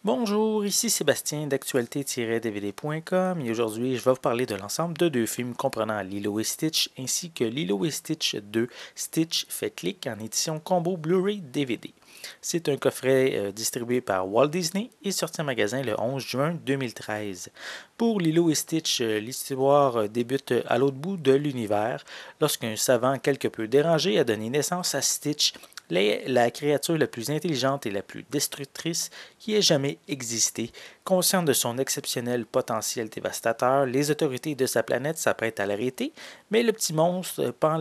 Bonjour, ici Sébastien d'actualité-dvd.com et aujourd'hui je vais vous parler de l'ensemble de deux films comprenant Lilo et Stitch ainsi que Lilo et Stitch 2 Stitch fait clic en édition combo Blu-ray DVD. C'est un coffret distribué par Walt Disney et sorti en magasin le 11 juin 2013. Pour Lilo et Stitch, l'histoire débute à l'autre bout de l'univers lorsqu'un savant quelque peu dérangé a donné naissance à Stitch, la créature la plus intelligente et la plus destructrice qui ait jamais existé. Conscient de son exceptionnel potentiel dévastateur, les autorités de sa planète s'apprêtent à l'arrêter, mais le petit monstre prend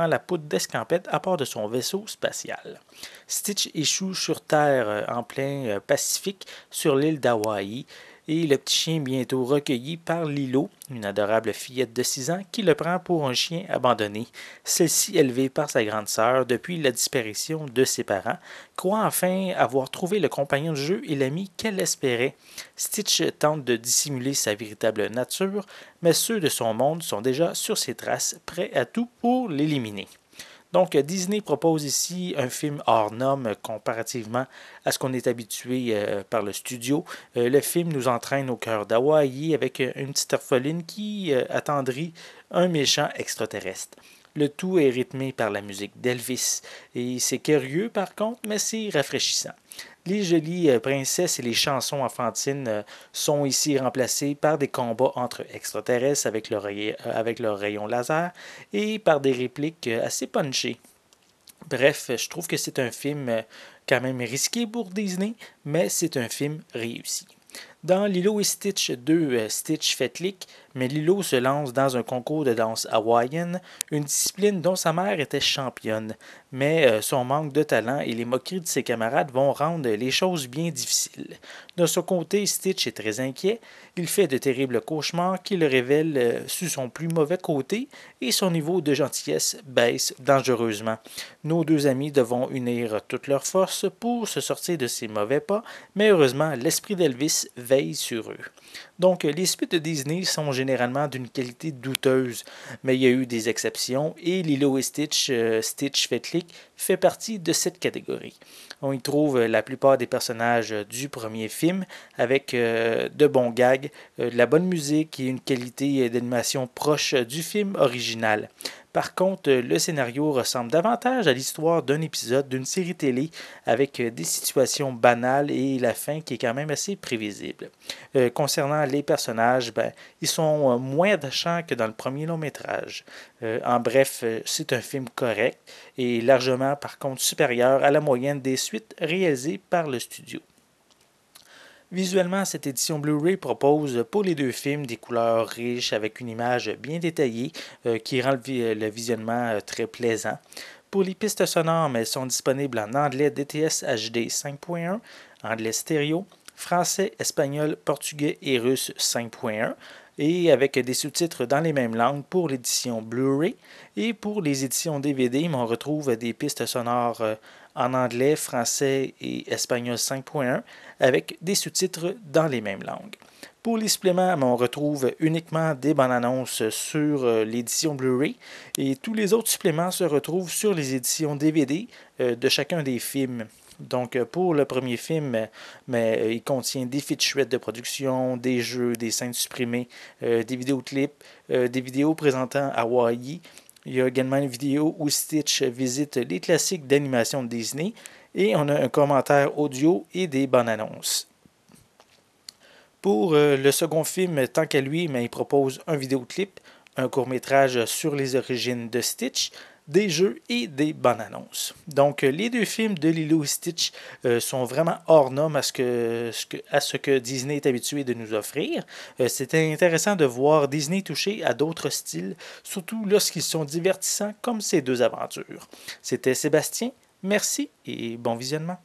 la poudre d'escampette à bord de son vaisseau spatial. Stitch échoue sur Terre en plein Pacifique sur l'île d'Hawaï et le petit chien bientôt recueilli par Lilo, une adorable fillette de 6 ans qui le prend pour un chien abandonné, celle-ci élevée par sa grande sœur depuis la disparition de ses parents, croit enfin avoir trouvé le compagnon de jeu et l'ami qu'elle espérait. Stitch tente de dissimuler sa véritable nature, mais ceux de son monde sont déjà sur ses traces, prêts à tout pour l'éliminer. Donc, Disney propose ici un film hors norme comparativement à ce qu'on est habitué par le studio. Le film nous entraîne au cœur d'Hawaï avec une petite orpheline qui attendrit un méchant extraterrestre. Le tout est rythmé par la musique d'Elvis. Et c'est curieux par contre, mais c'est rafraîchissant. Les jolies princesses et les chansons enfantines sont ici remplacées par des combats entre extraterrestres avec leur rayon laser et par des répliques assez punchées. Bref, je trouve que c'est un film quand même risqué pour Disney, mais c'est un film réussi. Dans Lilo et Stitch 2, Stitch fait clic, mais Lilo se lance dans un concours de danse hawaïenne, une discipline dont sa mère était championne. Mais son manque de talent et les moqueries de ses camarades vont rendre les choses bien difficiles. De son côté, Stitch est très inquiet, il fait de terribles cauchemars qui le révèlent sur son plus mauvais côté et son niveau de gentillesse baisse dangereusement. Nos deux amis devront unir toutes leurs forces pour se sortir de ces mauvais pas, mais heureusement, l'esprit d'Elvis veille sur eux. Donc, les suites de Disney sont généralement d'une qualité douteuse, mais il y a eu des exceptions et Lilo et Stitch, Stitch fait clic, fait partie de cette catégorie. On y trouve la plupart des personnages du premier film avec de bons gags, de la bonne musique et une qualité d'animation proche du film original. Par contre, le scénario ressemble davantage à l'histoire d'un épisode d'une série télé avec des situations banales et la fin qui est quand même assez prévisible. Concernant les personnages, ils sont moins attachants que dans le premier long métrage. En bref, c'est un film correct et largement par contre supérieur à la moyenne des suites réalisées par le studio. Visuellement, cette édition Blu-ray propose pour les deux films des couleurs riches avec une image bien détaillée qui rend le visionnement très plaisant. Pour les pistes sonores, elles sont disponibles en anglais DTS HD 5.1, anglais stéréo, français, espagnol, portugais et russe 5.1 et avec des sous-titres dans les mêmes langues pour l'édition Blu-ray. Et pour les éditions DVD, on retrouve des pistes sonores en anglais, français et espagnol 5.1 avec des sous-titres dans les mêmes langues. Pour les suppléments, on retrouve uniquement des bandes annonces sur l'édition Blu-ray et tous les autres suppléments se retrouvent sur les éditions DVD de chacun des films. Donc, pour le premier film, il contient des featurettes de production, des jeux, des scènes supprimées, des vidéoclips, des vidéos présentant Hawaii. Il y a également une vidéo où Stitch visite les classiques d'animation de Disney et on a un commentaire audio et des bandes annonces. Pour le second film, tant qu'à lui, il propose un vidéoclip, un court-métrage sur les origines de Stitch, des jeux et des bandes annonces. Donc, les deux films de Lilo et Stitch sont vraiment hors norme à ce que Disney est habitué de nous offrir. C'était intéressant de voir Disney toucher à d'autres styles, surtout lorsqu'ils sont divertissants comme ces deux aventures. C'était Sébastien, merci et bon visionnement.